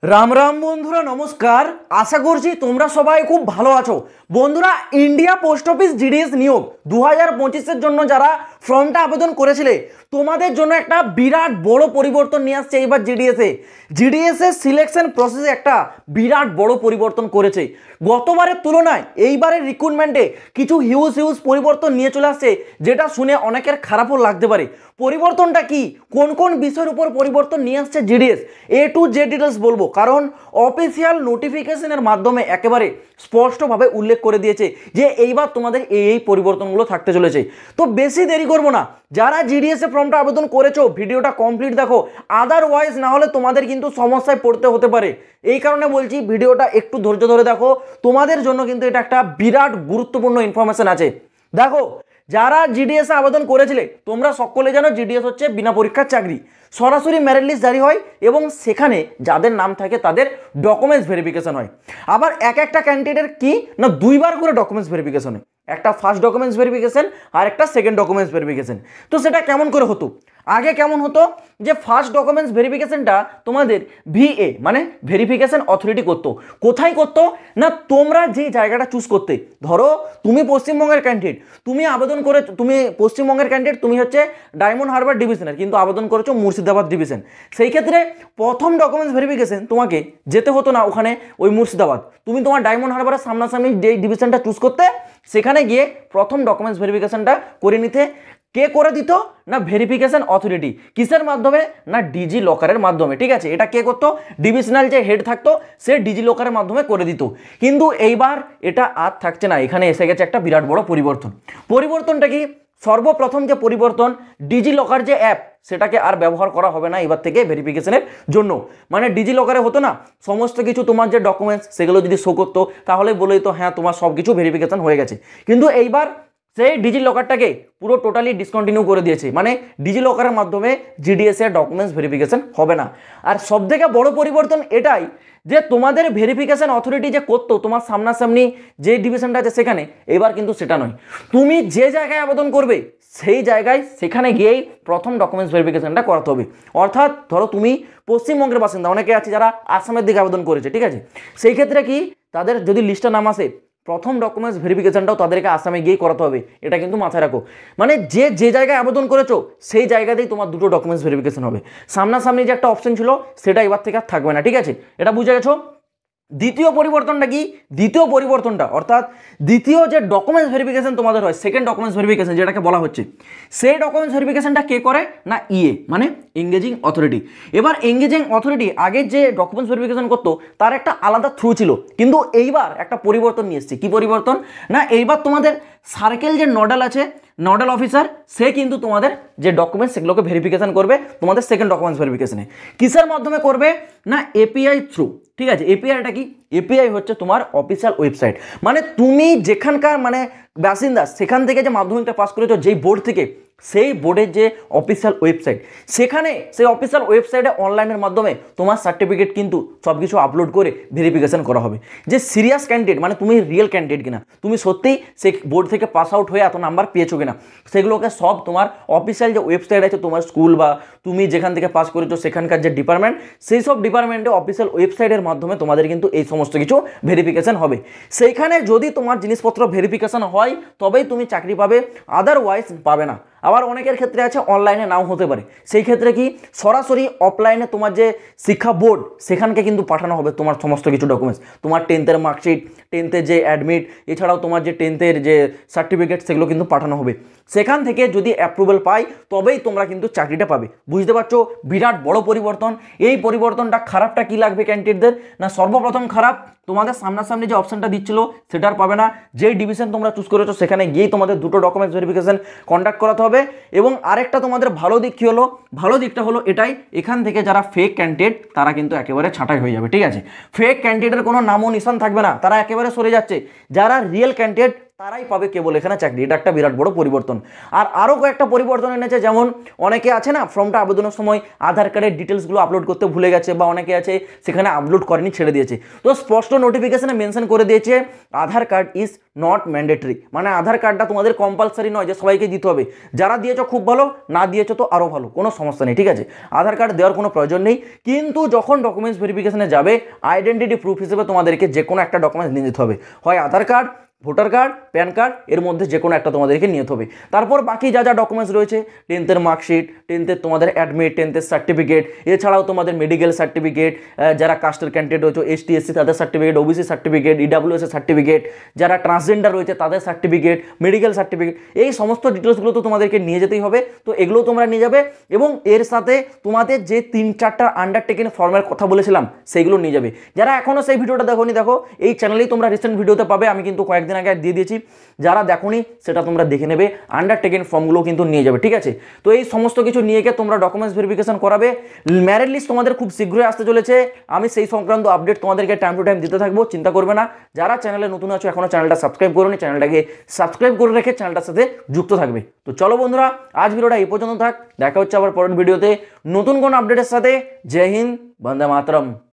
राम राम बंधुरा नमस्कार। आशा करছি তোমরা সবাই খুব ভালো আছো। বন্ধুরা, ইন্ডিয়া পোস্ট অফিস জিডিএস নিয়োগ 2025 এর জন্য যারা ফর্মটা আবেদন করেছিলে তোমাদের জন্য একটা বিরাট বড় পরিবর্তন নিয়ে আসছে এবার জিডিএস এর সিলেকশন প্রসেসে একটা বিরাট বড় পরিবর্তন করেছে। গতবারের তুলনায় এইবারের রিক্রুটমেন্টে কিছু হিউজ পরিবর্তন নিয়ে চলে আসছে, যেটা শুনে অনেকের খারাপও লাগতে পারে। পরিবর্তনটা কি, কোন কোন বিষয়ের উপর পরিবর্তন নিয়ে আসছে GDS, A to Z details বলবো, কারণ অফিসিয়াল নোটিফিকেশনের মাধ্যমে একেবারে স্পষ্টভাবে উল্লেখ করে দিয়েছে যে এইবার তোমাদের এই পরিবর্তনগুলো থাকতে চলেছে। তো বেশি দেরি করব না, যারা জিডিএস এ ফর্মটা আবেদন করেছো ভিডিওটা কমপ্লিট দেখো, আদারওয়াইজ না হলে তোমাদের কিন্তু সমস্যায় পড়তে হতে পারে। এই কারণে বলছি ভিডিওটা একটু ধৈর্য ধরে দেখো, তোমাদের জন্য কিন্তু এটা একটা বিরাট গুরুত্বপূর্ণ ইনফরমেশন আছে। দেখো, যারা জিডিএস এ আবেদন করেছিলে তোমরা সকলে জানো জিডিএস হচ্ছে বিনা পরীক্ষার চাকরি, সরাসরি মেরিট লিস্ট জারি হয় এবং সেখানে যাদের নাম থাকে তাদের ডকুমেন্টস ভেরিফিকেশন হয়। আবার একটা ক্যান্ডিডেটের কি না দুইবার করে ডকুমেন্টস ভেরিফিকেশন হয়, একটা ফার্স্ট ডকুমেন্টস ভেরিফিকেশন আর একটা সেকেন্ড ডকুমেন্টস ভেরিফিকেশন। তো সেটা কেমন করে হতো, আগে কেমন হতো যে ফার্স্ট ডকুমেন্টস ভেরিফিকেশনটা তোমাদের ভিএ মানে ভেরিফিকেশন অথরিটি করতো। কোথায় করতো না, তোমরা যে জায়গাটা চুজ করতে, ধরো তুমি পশ্চিমবঙ্গের ক্যান্ডিডেট, তুমি আবেদন করে তুমি পশ্চিমবঙ্গের ক্যান্ডিডেট, তুমি হচ্ছে ডায়মন্ড হারবার ডিভিশনের কিন্তু আবেদন করেছো মুর্শিদাবাদ ডিভিশন। সেই ক্ষেত্রে প্রথম ডকুমেন্টস ভেরিফিকেশন তোমাকে যেতে হতো না ওখানে ওই মুর্শিদাবাদ, তুমি তোমার ডায়মন্ড হারবারের সামনাসামনি যে ডিভিশনটা চুজ করতে সেখানে গিয়ে প্রথম ডকুমেন্টস ভেরিফিকেশনটা করে নিতে। কে করে দিত না ভেরিফিকেশন অথরিটি। কিসের মাধ্যমে না ডিজি লকারের মাধ্যমে। ঠিক আছে, এটা কে করতো, ডিভিশনাল যে হেড থাকতো সে ডিজি লকারের মাধ্যমে করে দিত। কিন্তু এইবার এটা আর থাকছে না, এখানে এসে গেছে একটা বিরাট বড় পরিবর্তন। পরিবর্তনটা কি, সর্বপ্রথম যে পরিবর্তন, ডিজি লকার যে অ্যাপ সেটাকে আর ব্যবহার করা হবে না এবার থেকে ভেরিফিকেশনের জন্য। মানে ডিজি লকারে হতো না সমস্ত কিছু তোমার যে ডকুমেন্টস সেগুলো যদি শো করতো তাহলে বলে দিত হ্যাঁ তোমার সব কিছু ভেরিফিকেশন হয়ে গেছে। কিন্তু এইবার সেই ডিজি লকারটাকে পুরো টোটালি ডিসকন্টিনিউ করে দিয়েছে, মানে ডিজি লকারের মাধ্যমে জিডিএস এর ডকুমেন্টস ভেরিফিকেশন হবে না। আর সবথেকে বড় পরিবর্তন এটাই যে তোমাদের ভেরিফিকেশন অথরিটি যে করতো তোমার সামনাসামনি যে ডিভিশনটা আছে সেখানে, এবার কিন্তু সেটা নয়। তুমি যে জায়গায় আবেদন করবে সেই জায়গায় সেখানে গিয়েই প্রথম ডকুমেন্টস ভেরিফিকেশনটা করাতে হবে। অর্থাৎ ধরো তুমি পশ্চিমবঙ্গের বাসিন্দা, অনেকে আছে যারা আসামের দিকে আবেদন করেছে, ঠিক আছে, সেই ক্ষেত্রে কি তাদের যদি লিস্টে নাম আসে প্রথম ডকুমেন্টস ভেরিফিকেশনটাও তাদেরকে আসামে গিয়ে করাতে হবে, এটা কিন্তু মাথায় রাখো। মানে যে জায়গায় আবেদন করেছো সেই জায়গাতেই তোমার দুটো ডকুমেন্টস ভেরিফিকেশন হবে। সামনাসামনি যে একটা অপশন ছিল সেটা এবার থেকে আর থাকবে না, ঠিক আছে, এটা বুঝে গেছো। দ্বিতীয় পরিবর্তনটা কি, দ্বিতীয় পরিবর্তনটা অর্থাৎ দ্বিতীয় যে ডকুমেন্টস ভেরিফিকেশন তোমাদের হয়, সেকেন্ড ডকুমেন্টস ভেরিফিকেশন যেটাকে বলা হচ্ছে, সেই ডকুমেন্টস ভেরিফিকেশনটা কে করে না ইএ মানে এঙ্গেজিং অথরিটি। এবার এঙ্গেজিং অথরিটি আগের যে ডকুমেন্টস ভেরিফিকেশন করতো তার একটা আলাদা থ্রু ছিল, কিন্তু এইবার একটা পরিবর্তন নিয়ে এসছে। কি পরিবর্তন না, এইবার তোমাদের সার্কেল যে নোডাল আছে, নোডাল অফিসার, সে কিন্তু তোমাদের যে ডকুমেন্টস সেগুলোকে ভেরিফিকেশন করবে তোমাদের সেকেন্ড ডকুমেন্টস ভেরিফিকেশনে। কিসের মাধ্যমে করবে না এপিআই থ্রু। ঠিক আছে, এপিআইটা কি, এপিআই হচ্ছে তোমার অফিসিয়াল ওয়েবসাইট, মানে তুমি যেখানকার মানে বাসিন্দা সেখান থেকে যে মাধ্যমিকটা পাস করেছো যেই বোর্ড থেকে, সেই বোর্ডের যে অফিসিয়াল ওয়েবসাইট, সেখানে সেই অফিসিয়াল ওয়েবসাইটে অনলাইনের মাধ্যমে তোমার সার্টিফিকেট কিন্তু সব কিছু আপলোড করে ভেরিফিকেশন করা হবে যে সিরিয়াস ক্যান্ডিডেট, মানে তুমি রিয়েল ক্যান্ডিডেট কিনা, তুমি সত্যিই সেই বোর্ড থেকে পাস আউট হয়ে এত নাম্বার পেয়েছো কিনা, সেগুলোকে সব তোমার অফিসিয়াল যে ওয়েবসাইট আছে তোমার স্কুল বা তুমি যেখান থেকে পাস করেছো সেখানকার যে ডিপার্টমেন্ট, সেই সব ডিপার্টমেন্টে অফিসিয়াল ওয়েবসাইটের মাধ্যমে তোমাদের কিন্তু এই সমস্ত কিছু ভেরিফিকেশন হবে। সেইখানে যদি তোমার জিনিসপত্র ভেরিফিকেশন হয় তবেই তুমি চাকরি পাবে, আদারওয়াইজ পাবে না। আবার অনেকের ক্ষেত্রে আছে অনলাইনে নাও হতে পারে, সেই ক্ষেত্রে কি সরাসরি অফলাইনে তোমার যে শিক্ষা বোর্ড সেখানকে কিন্তু পাঠানো হবে তোমার সমস্ত কিছু ডকুমেন্টস, তোমার 10th-এর মার্কশিট, 10th-এর যে অ্যাডমিট, এছাড়াও তোমার যে 10th-এর যে সার্টিফিকেট সেগুলো কিন্তু পাঠানো হবে। সেখান থেকে যদি অ্যাপ্রুভাল পাই তবেই তোমরা কিন্তু চাকরিটা পাবে। বুঝতে পারছো, বিরাট বড় পরিবর্তন। এই পরিবর্তনটা খারাপটা কি লাগবে ক্যান্ডিডেটদের না, সর্বপ্রথম খারাপ তোমাদের সামনাসামনি যে অপশনটা দিচ্ছিল সেটা আর পাবে না। যেই ডিভিশন তোমরা চুজ করেছো সেখানে গিয়েই তোমাদের দুটো ডকুমেন্টস ভেরিফিকেশন কন্ডাক্ট করাতে হবে। এবং আরেকটা তোমাদের ভালো দিক কী হলো, ভালো দিকটা হলো এটাই, এখান থেকে যারা ফেক ক্যান্ডিডেট তারা কিন্তু একেবারে ছাঁটাই হয়ে যাবে। ঠিক আছে, ফেক ক্যান্ডিডেটের কোনো নামও নিশান থাকবে না, তারা একেবারে সরে যাচ্ছে। যারা রিয়েল ক্যান্ডিডেট তারাই পাবে কেবল এখানে চাকরি। এটা একটা বিরাট বড় পরিবর্তন। আর আরও কয়েকটা পরিবর্তন এনেছে, যেমন অনেকে আছে না ফর্মটা আবেদনের সময় আধার কার্ডের ডিটেলসগুলো আপলোড করতে ভুলে গেছে, বা অনেকে আছে সেখানে আপলোড করেনি, ছেড়ে দিয়েছে। তো স্পষ্ট নোটিফিকেশনে মেনশন করে দিয়েছে আধার কার্ড ইজ নট ম্যান্ডেটরি, মানে আধার কার্ডটা তোমাদের কম্পালসারি নয় যে সবাইকে দিতে হবে। যারা দিয়েছো খুব ভালো, না দিয়েছো তো আরও ভালো, কোনো সমস্যা নেই, ঠিক আছে। আধার কার্ড দেওয়ার কোনো প্রয়োজন নেই, কিন্তু যখন ডকুমেন্টস ভেরিফিকেশনে যাবে আইডেন্টিটি প্রুফ হিসেবে তোমাদেরকে যে কোনো একটা ডকুমেন্টস নিয়ে যেতে হবে, হয় Aadhaar card, voter card, PAN card, এর মধ্যে যে কোনো একটা তোমাদেরকে নিতে হবে। তারপর বাকি যা যা ডকুমেন্টস রয়েছে, 10th মার্কশিট, 10th তোমাদের অ্যাডমিট, 10th সার্টিফিকেট, এছাড়াও তোমাদের মেডিকেল সার্টিফিকেট, যারা কাস্টের ক্যান্ডিডেট রয়েছে এসটি এসসি তাদের সার্টিফিকেট, ওবিসি সার্টিফিকেট, ইডাব্লিউএস এর সার্টিফিকেট, যারা ট্রান্সজেন্ডার রয়েছে তাদের সার্টিফিকেট, মেডিকেল সার্টিফিকেট, এই সমস্ত ডিটেলসগুলো তো তোমাদেরকে নিয়ে যেতেই হবে। তো এগুলো তোমরা নিয়ে যাবে, এবং এর সাথে তোমাদের যে 3-4টা আন্ডারটেকেন ফর্মের কথা বলেছিলাম সেইগুলো নিয়ে যাবে। যারা এখনও সেই ভিডিওটা দেখোনি, দেখো এই চ্যানেলেই তোমরা রিসেন্ট ভিডিওতে পাবে, আমি কিন্তু কয়েকদিন আগে দিয়ে দিয়েছি। যারা দেখোনি সেটা তোমরা দেখে নেবে, আন্ডারটেকেন ফর্মগুলো কিন্তু নিয়ে যাবে, ঠিক আছে। তো এই সমস্ত কিছু নিয়ে গিয়ে তোমরা ডকুমেন্টস ভেরিফিকেশন করাবে। ম্যারিট লিস্ট তোমাদের খুব শীঘ্রই আসতে চলেছে, আমি সেই সংক্রান্ত আপডেট তোমাদেরকে টাইম টু টাইম দিতে থাকবো, চিন্তা করবে না। যারা চ্যানেলে নতুন আছো, এখনো চ্যানেলটা সাবস্ক্রাইব করোনি, চ্যানেলটাকে সাবস্ক্রাইব করে রেখে চ্যানেলটার সাথে যুক্ত থাকবে। তো চলো বন্ধুরা, আজ ভিডিওটা এই পর্যন্ত থাক, দেখা হচ্ছে আবার পরের ভিডিওতে নতুন কোনো আপডেটের সাথে। জয় হিন্দ, বন্দে মাতরম।